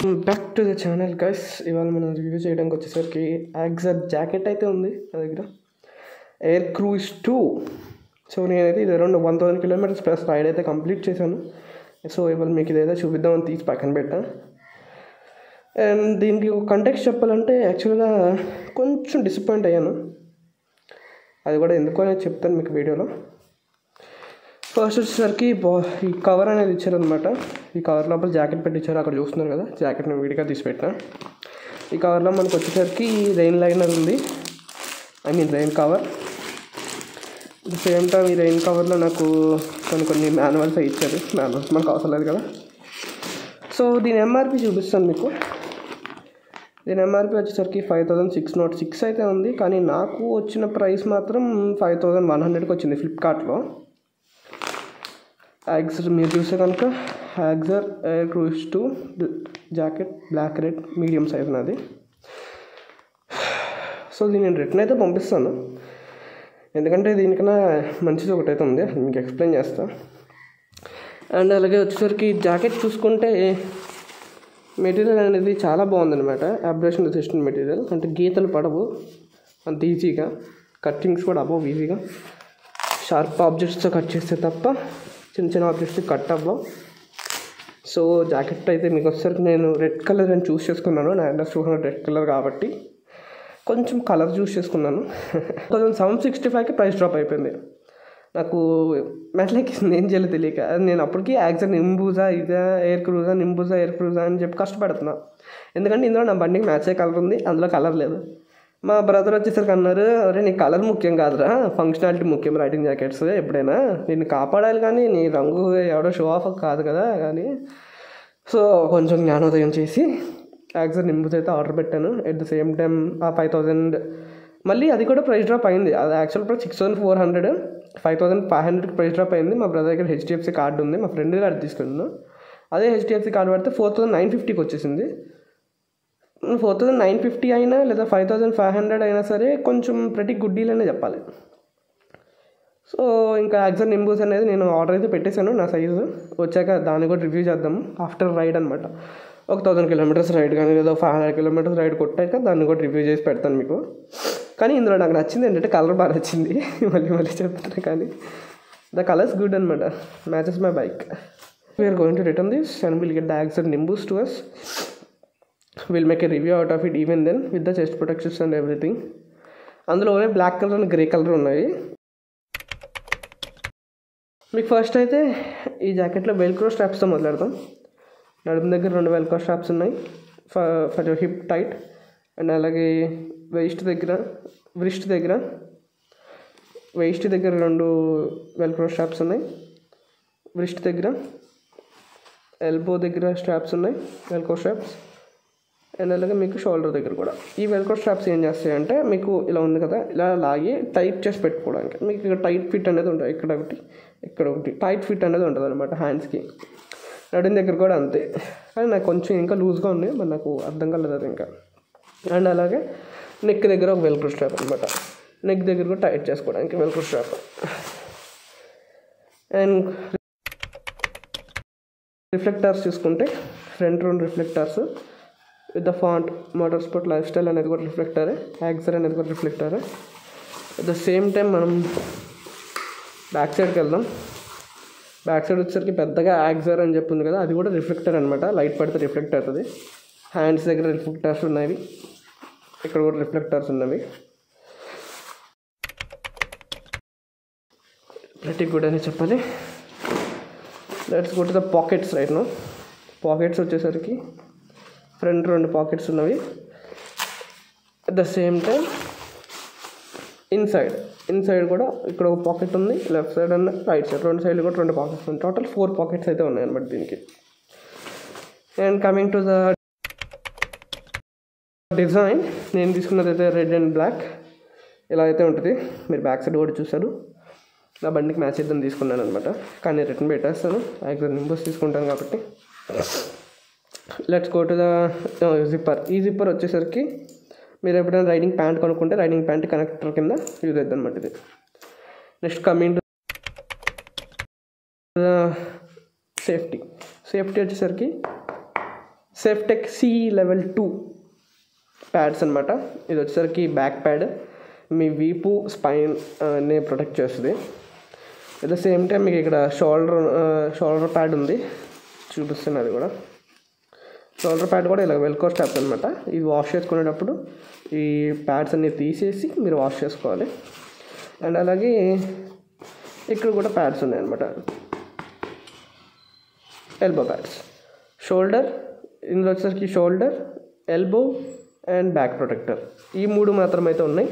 Back to the channel guys. ఇవాళ మనం review చేయడానికి వచ్చేసరికి యాక్సర్ జాకెట్ అయితే ఉంది నా దగ్గర, ఎయిర్ క్రూయిజ్ 2. సో నేనైతే ఇది అరౌండ్ 1000 కిలోమీటర్స్ ప్లస్ రైడ్ అయితే కంప్లీట్ చేశాను. సో ఇవాళ మీకు ఇదైతే చూపిద్దామని తీసి పక్కన పెట్టా. అండ్ దీనికి ఒక కంటెక్స్ట్ చెప్పాలంటే యాక్చువల్గా కొంచెం డిసప్పాయింట్ అయ్యాను. అది కూడా ఎందుకో అనేది చెప్తాను మీకు వీడియోలో. ఫస్ట్ వచ్చేసరికి ఈ కవర్ అనేది ఇచ్చారనమాట. ఈ కవర్ లోపల జాకెట్ పెట్టించారు, అక్కడ చూస్తున్నారు కదా, జాకెట్ని విడిగా తీసి పెట్టిన. ఈ కవర్లో మనకు వచ్చేసరికి రెయిన్ లైనర్ ఉంది, rain cover. At the same time ఈ రెయిన్ కవర్లో నాకు కొన్ని మాన్యువల్స్ ఇచ్చారు. మాన్యువల్స్ మనకు అవసరం లేదు కదా. సో దీని ఎంఆర్పి చూపిస్తాను మీకు. దీని ఎంఆర్పి వచ్చేసరికి 5606 అయితే ఉంది, కానీ నాకు వచ్చిన ప్రైస్ మాత్రం 5100కి వచ్చింది ఫ్లిప్కార్ట్లో. యాక్సర్ మీరు చూసే కనుక Axor air cruise 2 jacket black red medium size నాది. సో దీన్ని నేను రిటర్న్ అయితే పంపిస్తాను, ఎందుకంటే దీనికన్నా మంచిది ఒకటైతే ఉంది, మీకు ఎక్స్ప్లెయిన్ చేస్తా. అండ్ అలాగే వచ్చేసరికి జాకెట్ చూసుకుంటే మెటీరియల్ అనేది చాలా బాగుందన్నమాట. అబ్రేషన్ రెసిస్టెంట్ మెటీరియల్, అంటే గీతలు పడవు అంత ఈజీగా, కట్టింగ్స్ కూడా అవ్వవు ఈజీగా. షార్ప్ ఆబ్జెక్ట్స్తో కట్ చేస్తే తప్ప చిన్న చిన్న ఆబ్జెక్ట్స్ కట్ అవ్వవు. సో జాకెట్ అయితే మీకు వచ్చేసరికి నేను రెడ్ కలర్ అని చూస్ చేసుకున్నాను. నా అండర్ 200 రెడ్ కలర్ కాబట్టి కొంచెం కలర్ చూస్ చేసుకున్నాను. 1765కి ప్రైస్ డ్రాప్ అయిపోయింది. నాకు మెట్లకి ఏం చేయాలో తెలియక నేను అప్పటికి యాక్సర్ నింబూజా ఇదా ఎయిర్ క్రూజా నింబూజా ఎయిర్ క్రూజా అని చెప్పి కష్టపడుతున్నా. ఎందుకంటే ఇందులో నా బండికి మ్యాచ్ అయ్యే కలర్ ఉంది, అందులో కలర్ లేదు. మా బ్రదర్ వచ్చేసరికి అన్నారు, అరే నీ కలర్ ముఖ్యం కాదురా, ఫంక్షనాలిటీ ముఖ్యం రైడింగ్ జాకెట్స్ ఎప్పుడైనా, నేను కాపాడాలి కానీ నీ రంగు ఎవడో షో ఆఫ్ కాదు కదా కానీ. సో కొంచెం జ్ఞానోదయం చేసి యాక్సర్ నింబూస్ అయితే ఆర్డర్ పెట్టాను. ఎట్ ద సేమ్ టైం ఆ 5000 మళ్ళీ అది కూడా ప్రైస్ డ్రాప్ అయింది. అది యాక్చువల్ ప్రైస్ 6400, 5500కి ప్రైస్ డ్రాప్ అయింది. మా బ్రదర్ దగ్గర హెచ్డిఎఫ్సి కార్డు ఉంది, మా ఫ్రెండ్ కార్డు తీసుకున్నాను. అదే హెచ్డిఎఫ్సి కార్డు పడితే 4950కి వచ్చేసింది. 4950 అయినా లేదా 5500 అయినా సరే కొంచెం ప్రతి గుడ్ డీల్ అనే చెప్పాలి. సో ఇంకా యాక్సర్ నింబూస్ అనేది నేను ఆర్డర్ అయితే పెట్టేశాను. నా సైజు వచ్చాక దాన్ని కూడా రివ్యూ చేద్దాము ఆఫ్టర్ రైడ్ అనమాట. ఒక 1000 కిలోమీటర్స్ రైడ్ కానీ లేదా 500 కిలోమీటర్స్ రైడ్ కొట్టాక దాన్ని కూడా రివ్యూ చేసి పెడతాను మీకు. కానీ ఇందులో నాకు నచ్చింది ఏంటంటే కలర్ బాగా నచ్చింది. మళ్ళీ చెప్తాను, కానీ ద కలర్స్ గుడ్ అనమాట, matches my bike. We're going to return this and will get the Axor Nimbus to us. We'll make a review out of it even then with the chest protections and everything. అందులోనే black colour and grey colour ఉన్నాయి. మీకు first అయితే ఈ జాకెట్లో velcro స్ట్రాప్స్తో మొదలెడతాం. నడుము దగ్గర 2 velcro straps ఉన్నాయి for hip tight. And అలాగే waist దగ్గర 2 వెల్క్రో స్ట్రాప్స్ ఉన్నాయి. వ్రిస్ట్ దగ్గర ఎల్బో దగ్గర స్ట్రాప్స్ ఉన్నాయి, వెల్క్రో స్ట్రాప్స్. అండ్ అలాగే మీకు షోల్డర్ దగ్గర కూడా. ఈ వెల్క్రో స్ట్రాప్స్ ఏం చేస్తాయంటే మీకు ఇలా ఉంది కదా, ఇలా లాగి టైట్ చేసి పెట్టుకోవడానికి. మీకు ఇక్కడ టైట్ ఫిట్ అనేది ఉంటుంది, ఇక్కడ ఒకటి టైట్ ఫిట్ అనేది ఉంటుంది అనమాట హ్యాండ్స్కి. నడుం దగ్గర కూడా అంతే, కానీ నాకు కొంచెం ఇంకా లూజ్గా ఉన్నాయి, మరి నాకు అర్థం కాలేదు అది ఇంకా. అండ్ అలాగే నెక్ దగ్గర ఒక వెల్క్రో స్ట్రాప్ అనమాట, నెక్ దగ్గర కూడా టైట్ చేసుకోవడానికి వెల్క్రో స్ట్రాప్. అండ్ రిఫ్లెక్టర్స్ చూసుకుంటే front 2 reflectors with the font motor sport life style అనేది కూడా రిఫ్లెక్టరే, యాక్సర్ అనేది కూడా రిఫ్లెక్టరే. అట్ ద సేమ్ టైం మనం బ్యాక్ సైడ్కి వెళ్దాం. బ్యాక్ సైడ్ వచ్చేసరికి పెద్దగా యాక్సర్ అని చెప్పింది కదా, అది కూడా రిఫ్లెక్టర్ అనమాట, లైట్ పడితే రిఫ్లెక్ట్ అవుతుంది. హ్యాండ్స్ దగ్గర రిఫ్లెక్టర్స్ ఉన్నాయి, ఇక్కడ కూడా రిఫ్లెక్టర్స్ ఉన్నవి. ప్రతి గుడ్ అని చెప్పాలి. Let's go to the pockets right now. Pockets వచ్చేసరికి ఫ్రంట్ 2 పాకెట్స్ ఉన్నవి. At the same time inside కూడా ఇక్కడ ఒక పాకెట్ ఉంది, left side and right side 2 సైడ్లు కూడా 2 పాకెట్స్ ఉన్నాయి. టోటల్ 4 పాకెట్స్ అయితే ఉన్నాయి అన్నమాట దీనికి. And coming to the design, నేను తీసుకున్నది అయితే రెడ్ అండ్ బ్లాక్ ఇలా అయితే ఉంటుంది. మీరు బ్యాక్ సైడ్ కూడా చూసారు. నా బండికి మ్యాచ్ అయితే తీసుకున్నాను అనమాట, కానీ రిటర్న్ పెట్టేస్తాను. యాక్సర్ నింబూస్ తీసుకుంటాను కాబట్టి. Let's go to the zipper. ఈ జిప్పర్ వచ్చేసరికి మీరు ఎప్పుడైనా రైడింగ్ ప్యాంట్ కొనుక్కుంటే రైడింగ్ ప్యాంట్ కనెక్టర్ కింద యూజ్ అవుతుంది అనమాట ఇది. నెక్స్ట్ కమింగ్ టు సేఫ్టీ వచ్చేసరికి సేఫ్టెక్ సి లెవెల్ 2 ప్యాడ్స్ అనమాట. ఇది వచ్చేసరికి బ్యాక్ ప్యాడ్, మీ వీపు స్పైన్ ని ప్రొటెక్ట్ చేస్తుంది. అట్ ద సేమ్ టైం మీకు ఇక్కడ షోల్డర్ ప్యాడ్ ఉంది, చూపిస్తుంది. అది కూడా షోల్డర్ ప్యాడ్ కూడా ఇలా వెల్కో స్టాప్స్ అనమాట. ఇది వాష్ చేసుకునేటప్పుడు ఈ ప్యాడ్స్ అన్నీ తీసేసి మీరు వాష్ చేసుకోవాలి. అండ్ అలాగే ఇక్కడ కూడా ప్యాడ్స్ ఉన్నాయి అనమాట, ఎల్బో ప్యాడ్స్. షోల్డర్, ఇందులో వచ్చేసరికి shoulder, elbow and back protector, ఈ 3 మాత్రం అయితే ఉన్నాయి.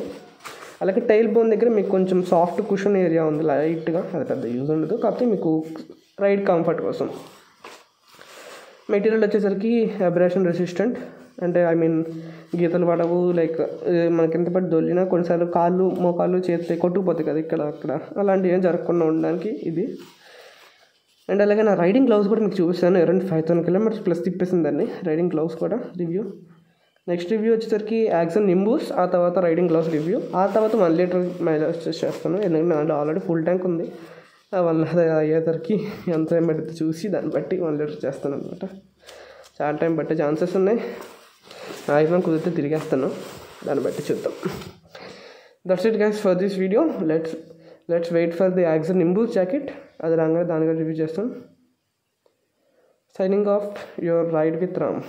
అలాగే టైల్ బోన్ దగ్గర మీకు కొంచెం సాఫ్ట్ కుషన్ ఏరియా ఉంది లైట్గా, అది పెద్ద యూజ్ ఉండదు, కాకపోతే మీకు రైడ్ కంఫర్ట్ కోసం. మెటీరియల్ వచ్చేసరికి అబ్రేషన్ రెసిస్టెంట్, అంటే గీతలు పడవు. లైక్ మనకి ఎంత పట్టి దొల్లినా కొన్నిసార్లు కాళ్ళు మోకాళ్ళు చేతులు కొట్టుకుపోతాయి కదా ఇక్కడ అక్కడ, అలాంటివి ఏం జరగకుండా ఉండడానికి ఇది. అండ్ అలాగే నా రైడింగ్ గ్లౌస్ కూడా మీకు చూపిస్తాను. అరౌండ్ 5000 కిలోమీటర్స్ ప్లస్ తిప్పేసింది దాన్ని. రైడింగ్ గ్లౌస్ కూడా రివ్యూ. నెక్స్ట్ రివ్యూ వచ్చేసరికి యాక్సన్ నింబూస్, ఆ తర్వాత రైడింగ్ గ్లౌస్ రివ్యూ, ఆ తర్వాత 1 లీటర్ మైలేజ్ చేస్తాను. ఎందుకంటే దాంట్లో ఆల్రెడీ ఫుల్ ట్యాంక్ ఉంది. వల్ల అయ్యేసరికి ఎంత టైం పడుతుంది చూసి దాన్ని బట్టి 1 లీటర్ చేస్తాను అనమాట. చాలా టైం పట్టే ఛాన్సెస్ ఉన్నాయి. మ్యాక్సిమం కుదిరితే తిరిగేస్తాను, దాన్ని బట్టి చూద్దాం. That's it guys for this video. Let's wait for the Axor Nimbus jacket. అది రాగానే దాని కూడా రివ్యూ చేస్తాం. Signing off your ride with Ram.